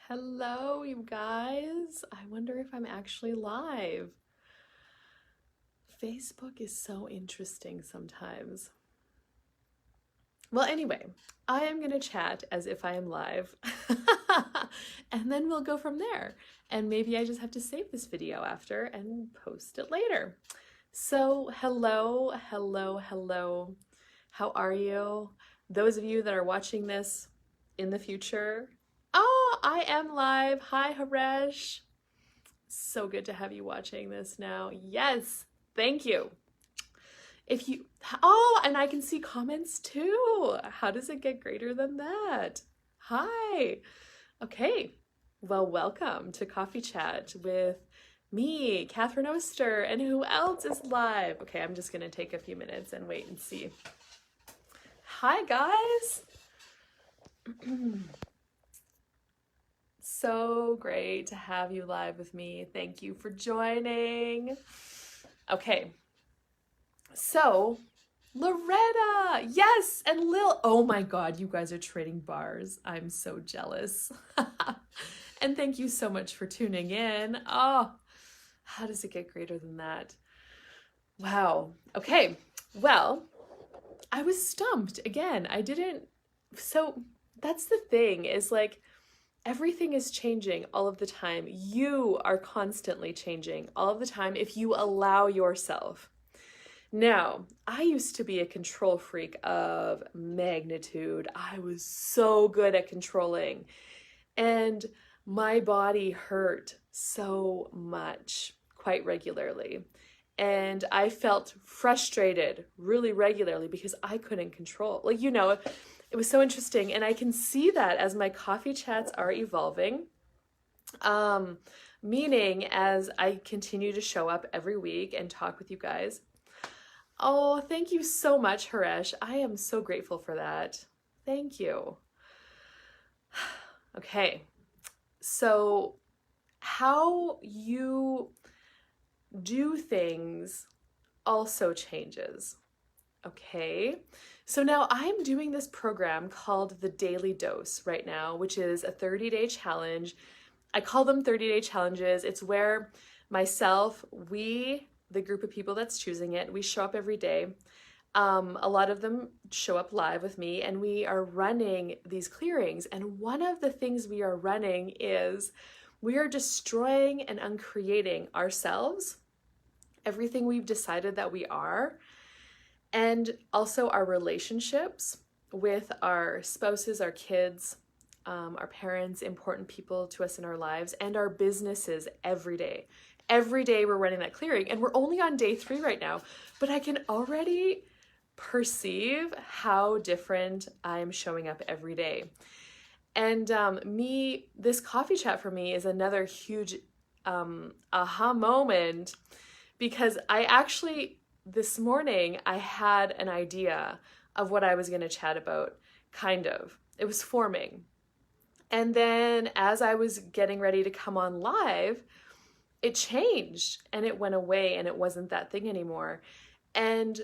Hello, you guys. I wonder if I'm actually live. Facebook is so interesting sometimes. Well, anyway, I am going to chat as if I am live. And then we'll go from there. And maybe I just have to save this video after and post it later. So, hello, hello, hello. How are you? Those of you that are watching this in the future, oh, I am live. Hi, Haresh. So good to have you watching this now. Yes, thank you. If you, oh, and I can see comments too. How does it get greater than that? Hi. Okay. Well, welcome to Coffee Chat with me, Catherine Oster, and who else is live? Okay, I'm just gonna take a few minutes and wait and see. Hi, guys. So great to have you live with me. Thank you for joining. Okay, so Loretta, yes, and Lil. Oh my God, you guys are trading bars. I'm so jealous. And thank you so much for tuning in. Oh, how does it get greater than that? Wow. Okay, well, I was stumped again. So that's the thing is like, everything is changing all of the time. You are constantly changing all of the time if you allow yourself. Now, I used to be a control freak of magnitude. I was so good at controlling, and my body hurt so much quite regularly. And I felt frustrated really regularly because I couldn't control. It was so interesting. And I can see that as my coffee chats are evolving. Meaning as I continue to show up every week and talk with you guys. Oh, thank you so much, Haresh. I am so grateful for that. Thank you. Okay, so how you do things also changes. Okay, so now I'm doing this program called the Daily Dose right now, which is a 30-day challenge. I call them 30-day challenges. It's where myself, the group of people that's choosing it, we show up every day. A lot of them show up live with me, and we are running these clearings. And one of the things we are running is we are destroying and uncreating ourselves, everything we've decided that we are, and also our relationships with our spouses, our kids, our parents, important people to us in our lives, and our businesses every day. Every day we're running that clearing, and we're only on day 3 right now, but I can already perceive how different I am showing up every day. And this coffee chat for me is another huge aha moment, because this morning I had an idea of what I was going to chat about, kind of. It was forming. And then as I was getting ready to come on live, it changed and it went away and it wasn't that thing anymore. And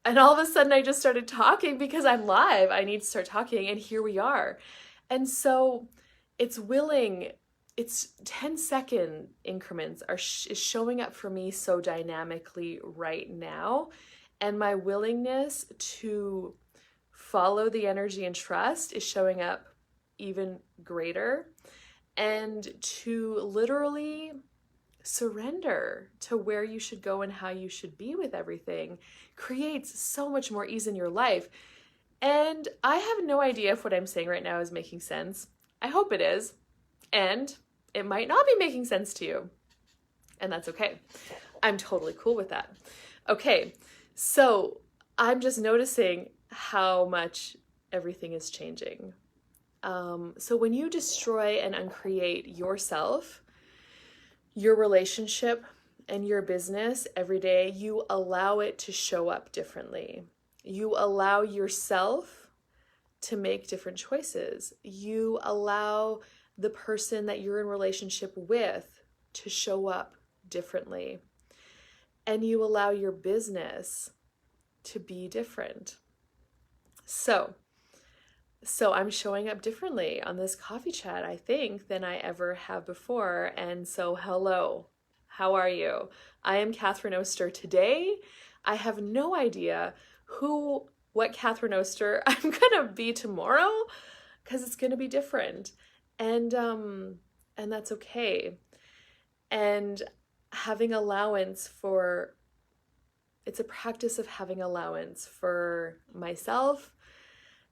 all of a sudden I just started talking because I'm live. I need to start talking, and here we are. And so it's 10-second increments is showing up for me so dynamically right now. And my willingness to follow the energy and trust is showing up even greater. And to literally surrender to where you should go and how you should be with everything creates so much more ease in your life. And I have no idea if what I'm saying right now is making sense. I hope it is. And it might not be making sense to you. And that's okay. I'm totally cool with that. Okay, so I'm just noticing how much everything is changing. So when you destroy and uncreate yourself, your relationship, and your business every day, you allow it to show up differently. You allow yourself to make different choices. You allow the person that you're in relationship with to show up differently. And you allow your business to be different. So So I'm showing up differently on this coffee chat, I think, than I ever have before. And so, hello, how are you? I am Catherine Oster today. I have no idea what Catherine Oster I'm gonna be tomorrow, because it's gonna be different, and that's okay. And having allowance for it's a practice of having allowance for myself,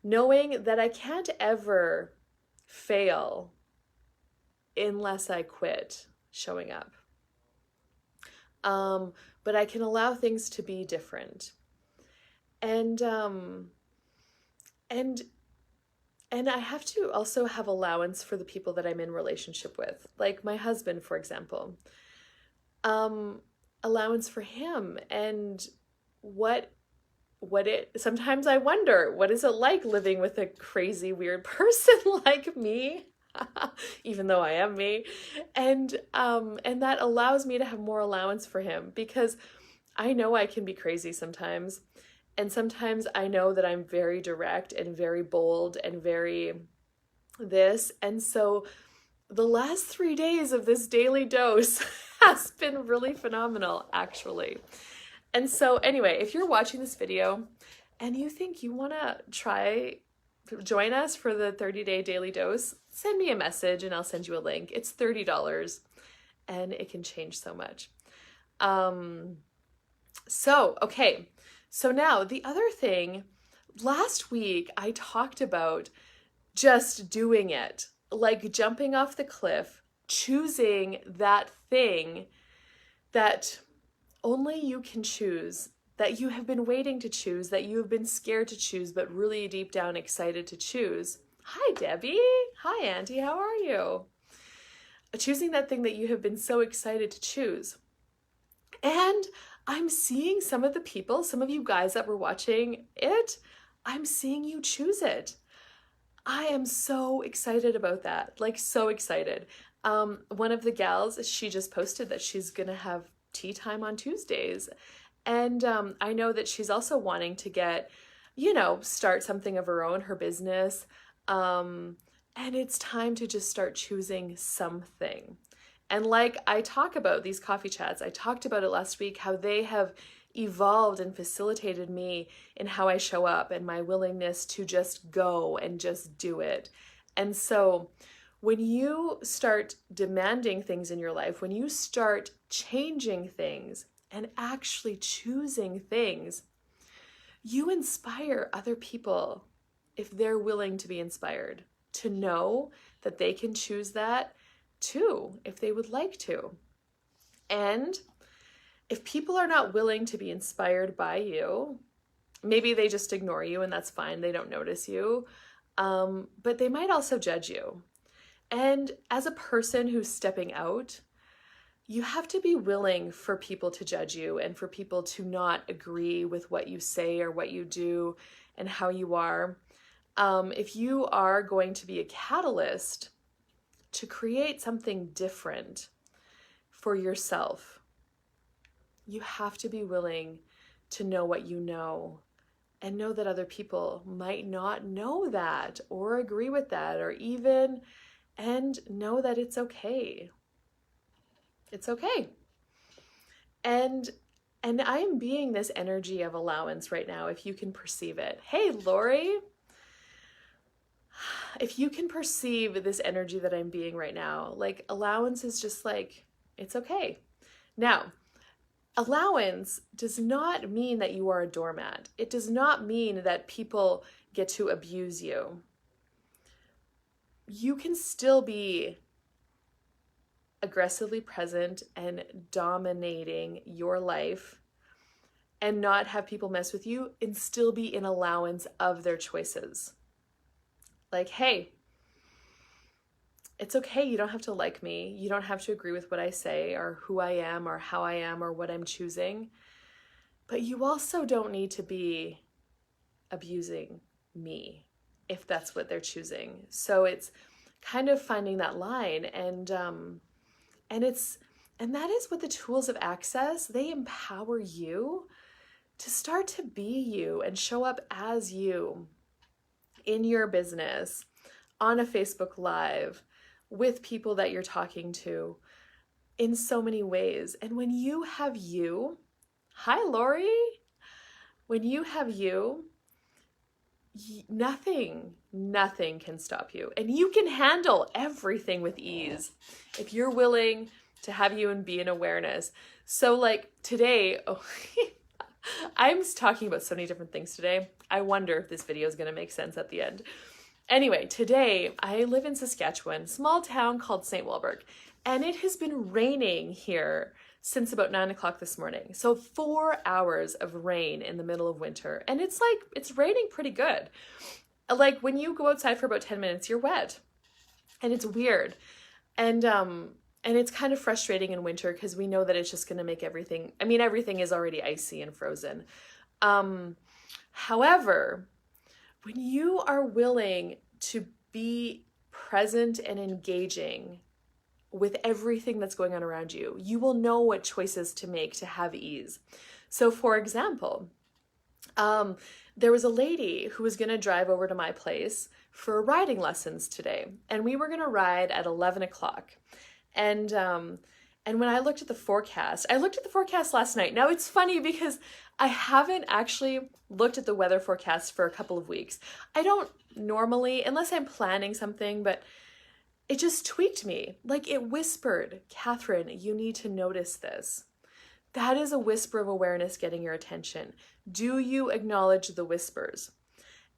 knowing that I can't ever fail unless I quit showing up. But I can allow things to be different. And and and I have to also have allowance for the people that I'm in relationship with, like my husband, for example. Allowance for him and what sometimes I wonder, what is it like living with a crazy weird person like me? Even though I am me. And that allows me to have more allowance for him, because I know I can be crazy sometimes. And sometimes I know that I'm very direct and very bold and very this. And so the last 3 days of this daily dose has been really phenomenal, actually. And so anyway, if you're watching this video and you think you want to join us for the 30-day daily dose, send me a message and I'll send you a link. It's $30 and it can change so much. Okay. So now the other thing, last week I talked about just doing it, like jumping off the cliff, choosing that thing that only you can choose, that you have been waiting to choose, that you have been scared to choose, but really deep down excited to choose. Hi, Debbie. Hi, Auntie. How are you? Choosing that thing that you have been so excited to choose. And I'm seeing some of the people, some of you guys that were watching it, I'm seeing you choose it. I am so excited about that, like so excited. One of the gals, she just posted that she's gonna have tea time on Tuesdays. And I know that she's also wanting to get, start something of her own, her business. And it's time to just start choosing something. And like I talk about these coffee chats, I talked about it last week, how they have evolved and facilitated me in how I show up and my willingness to just go and just do it. And so when you start demanding things in your life, when you start changing things and actually choosing things, you inspire other people, if they're willing to be inspired, to know that they can choose that too, if they would like to. And if people are not willing to be inspired by you, maybe they just ignore you and that's fine, they don't notice you, but they might also judge you. And as a person who's stepping out, you have to be willing for people to judge you and for people to not agree with what you say or what you do and how you are. If you are going to be a catalyst to create something different for yourself, you have to be willing to know what you know and know that other people might not know that or agree with that and know that it's okay. It's okay. And I'm being this energy of allowance right now, if you can perceive it. Hey, Lori, if you can perceive this energy that I'm being right now, like allowance is just like, it's okay. Now, allowance does not mean that you are a doormat. It does not mean that people get to abuse you. You can still be aggressively present and dominating your life and not have people mess with you and still be in allowance of their choices. Like, hey, it's okay. You don't have to like me. You don't have to agree with what I say or who I am or how I am or what I'm choosing. But you also don't need to be abusing me if that's what they're choosing. So it's kind of finding that line, and that is what the tools of access, they empower you to start to be you and show up as you. in your business, on a Facebook Live, with people that you're talking to in so many ways. And when you have you, hi Lori, when you have you, nothing can stop you. And you can handle everything with ease if you're willing to have you and be in awareness. So like today, I'm talking about so many different things today. I wonder if this video is going to make sense at the end. Anyway, today I live in Saskatchewan, small town called St. Walburg, and it has been raining here since about 9 o'clock this morning. So 4 hours of rain in the middle of winter. And it's raining pretty good. Like when you go outside for about 10 minutes, you're wet. And it's weird. And it's kind of frustrating in winter because we know that it's just going to make everything is already icy and frozen. However, when you are willing to be present and engaging with everything that's going on around you, you will know what choices to make to have ease. So for example, there was a lady who was going to drive over to my place for riding lessons today, and we were going to ride at 11 o'clock. And when I looked at the forecast, I looked at the forecast last night. Now it's funny because I haven't actually looked at the weather forecast for a couple of weeks. I don't normally, unless I'm planning something, but it just tweaked me. Like it whispered, Catherine, you need to notice this. That is a whisper of awareness getting your attention. Do you acknowledge the whispers?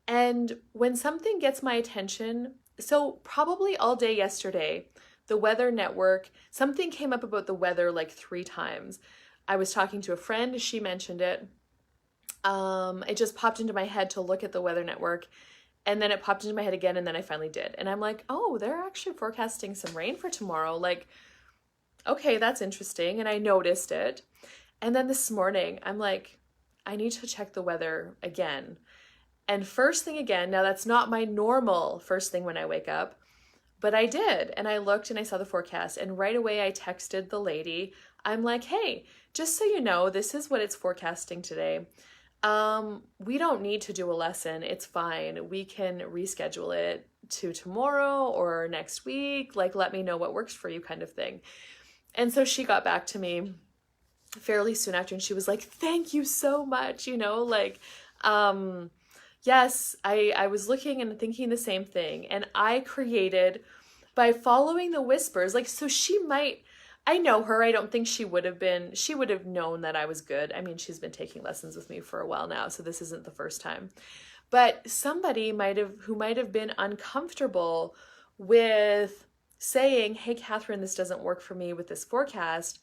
And when something gets my attention, so probably all day yesterday, the Weather Network, something came up about the weather like 3 times. I was talking to a friend, she mentioned it. It just popped into my head to look at the Weather Network, and then it popped into my head again, and then I finally did. And I'm like, oh, they're actually forecasting some rain for tomorrow. Like, okay, that's interesting. And I noticed it. And then this morning, I'm like, I need to check the weather again. And first thing again, now that's not my normal first thing when I wake up, but I did. And I looked and I saw the forecast. And right away, I texted the lady. I'm like, hey, just so you know, this is what it's forecasting today. We don't need to do a lesson. It's fine. We can reschedule it to tomorrow or next week. Like, let me know what works for you kind of thing. And so she got back to me fairly soon after, and she was like, thank you so much. Yes, I was looking and thinking the same thing. And I created by following the whispers, like, so I know her. I don't think she would have known that I was good. I mean, she's been taking lessons with me for a while now, so this isn't the first time. But somebody who might have been uncomfortable with saying, hey, Catherine, this doesn't work for me with this forecast.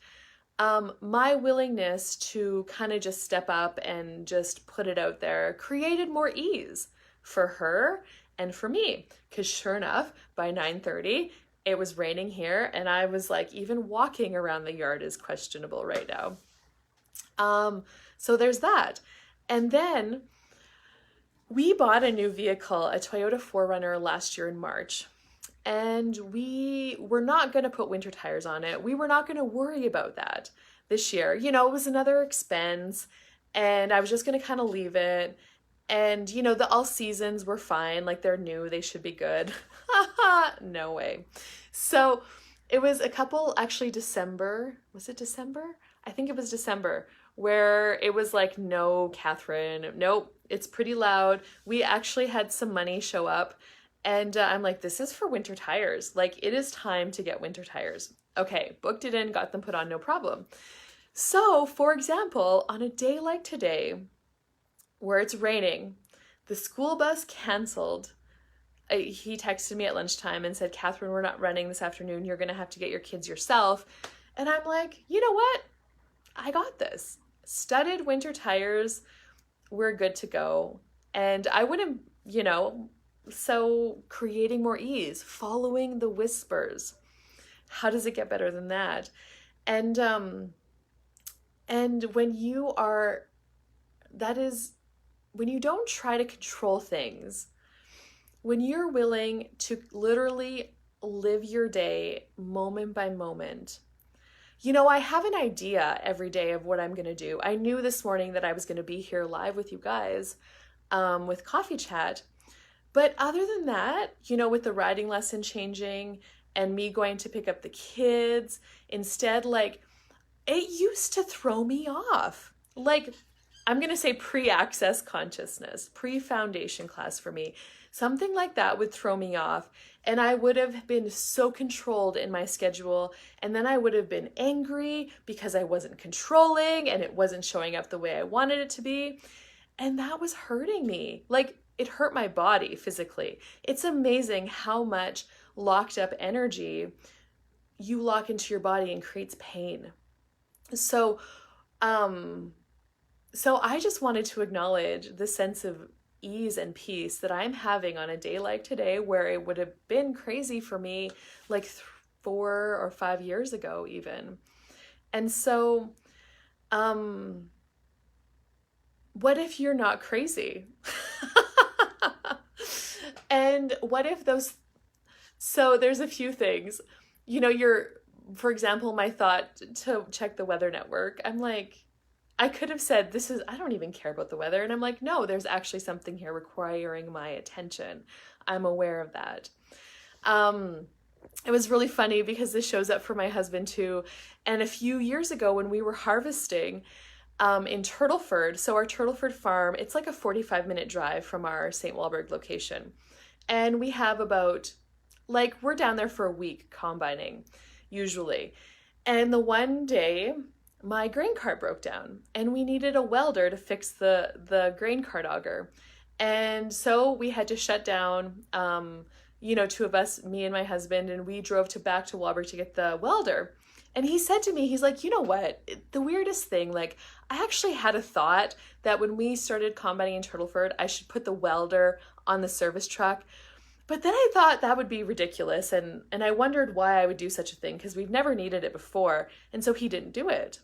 My willingness to kind of just step up and just put it out there created more ease for her and for me. Because sure enough, by 9:30, it was raining here, and I was like, even walking around the yard is questionable right now. So there's that. And then we bought a new vehicle, a Toyota 4Runner, last year in March. And we were not going to put winter tires on it. We were not going to worry about that this year. It was another expense, and I was just going to kind of leave it. And, the all seasons were fine. Like, they're new. They should be good. No way. So it was December. Was it December? I think it was December, where it was like, no, Catherine, nope, it's pretty loud. We actually had some money show up. And I'm like, this is for winter tires. Like, it is time to get winter tires. Okay, booked it in, got them put on, no problem. So, for example, on a day like today, where it's raining, the school bus canceled. He texted me at lunchtime and said, Catherine, we're not running this afternoon. You're going to have to get your kids yourself. And I'm like, you know what? I got this. Studded winter tires. We're good to go. And I wouldn't, so creating more ease, following the whispers. How does it get better than that? And when you don't try to control things, when you're willing to literally live your day moment by moment. I have an idea every day of what I'm going to do. I knew this morning that I was going to be here live with you guys with Coffee Chat. But other than that, you know, with the riding lesson changing and me going to pick up the kids, instead, like, it used to throw me off. Like, I'm going to say pre-access consciousness, pre-foundation class for me. Something like that would throw me off. And I would have been so controlled in my schedule. And then I would have been angry because I wasn't controlling and it wasn't showing up the way I wanted it to be. And that was hurting me. Like, it hurt my body physically. It's amazing how much locked up energy you lock into your body and creates pain. So, so I just wanted to acknowledge the sense of ease and peace that I'm having on a day like today, where it would have been crazy for me like 4 or 5 years ago even. And so, what if you're not crazy? And what if so there's a few things, you know, for example, my thought to check the weather network, I'm like, I could have said, I don't even care about the weather. And I'm like, no, there's actually something here requiring my attention. I'm aware of that. It was really funny because this shows up for my husband too. And a few years ago when we were harvesting, in Turtleford, so our Turtleford farm, it's like a 45-minute drive from our St. Walburg location. And we have we're down there for a week combining, usually. And the one day, my grain cart broke down and we needed a welder to fix the grain cart auger. And so we had to shut down, 2 of us, me and my husband, and we drove back to Walburg to get the welder. And he said to me, he's like, you know what, the weirdest thing, like, I actually had a thought that when we started combining in Turtleford, I should put the welder on the service truck. But then I thought that would be ridiculous. And I wondered why I would do such a thing, because we've never needed it before. And so he didn't do it.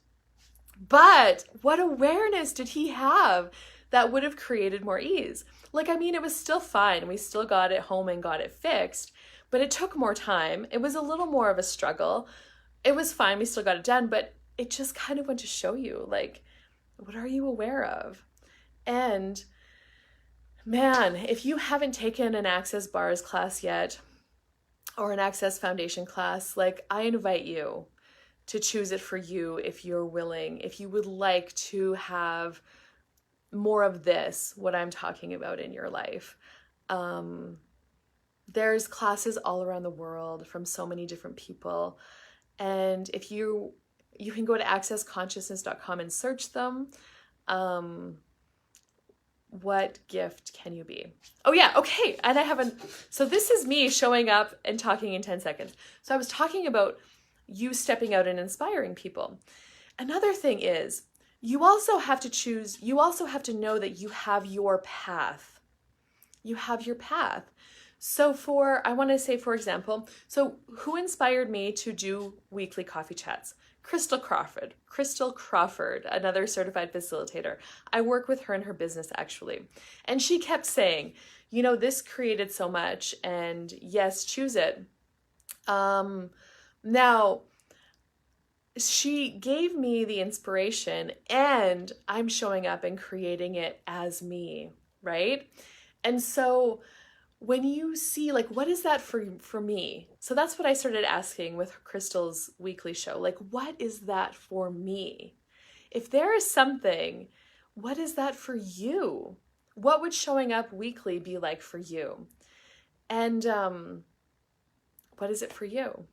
But what awareness did he have that would have created more ease? Like, I mean, it was still fine. We still got it home and got it fixed, but it took more time. It was a little more of a struggle. It was fine. We still got it done, but it just kind of went to show you, like, what are you aware of? And man, if you haven't taken an Access Bars class yet, or an Access Foundation class, like, I invite you to choose it for you if you're willing, if you would like to have more of this, what I'm talking about in your life. There's classes all around the world from so many different people. And if you can go to accessconsciousness.com and search them. What gift can you be? Oh yeah, okay. And so this is me showing up and talking in 10 seconds. So I was talking about you stepping out and inspiring people. Another thing is, you also have to know that you have your path. You have your path. So I want to say, for example, so who inspired me to do weekly coffee chats? Crystal Crawford, another certified facilitator. I work with her in her business actually. And she kept saying, this created so much, and yes, choose it. Now, she gave me the inspiration, and I'm showing up and creating it as me, right? And so when you see, like, what is that for me? So that's what I started asking with Crystal's weekly show. Like, what is that for me? If there is something, what is that for you? What would showing up weekly be like for you? And what is it for you?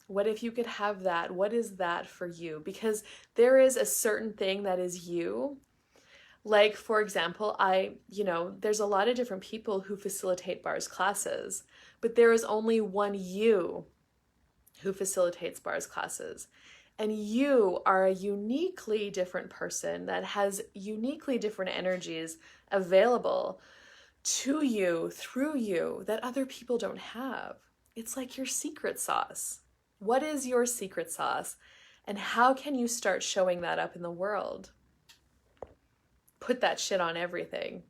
What if you could have that? What is that for you? Because there is a certain thing that is you. Like, for example, there's a lot of different people who facilitate bars classes, but there is only one you who facilitates bars classes. And you are a uniquely different person that has uniquely different energies available to you, through you, that other people don't have. It's like your secret sauce. What is your secret sauce? And how can you start showing that up in the world? Put that shit on everything.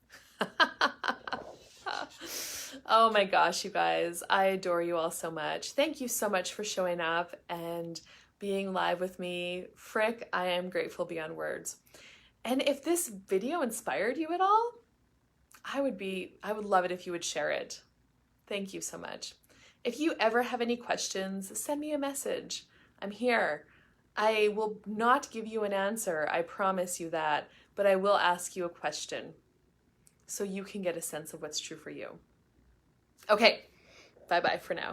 Oh my gosh, you guys. I adore you all so much. Thank you so much for showing up and being live with me. Frick, I am grateful beyond words. And if this video inspired you at all, I would love it if you would share it. Thank you so much. If you ever have any questions, send me a message. I'm here. I will not give you an answer, I promise you that, but I will ask you a question so you can get a sense of what's true for you. Okay, bye-bye for now.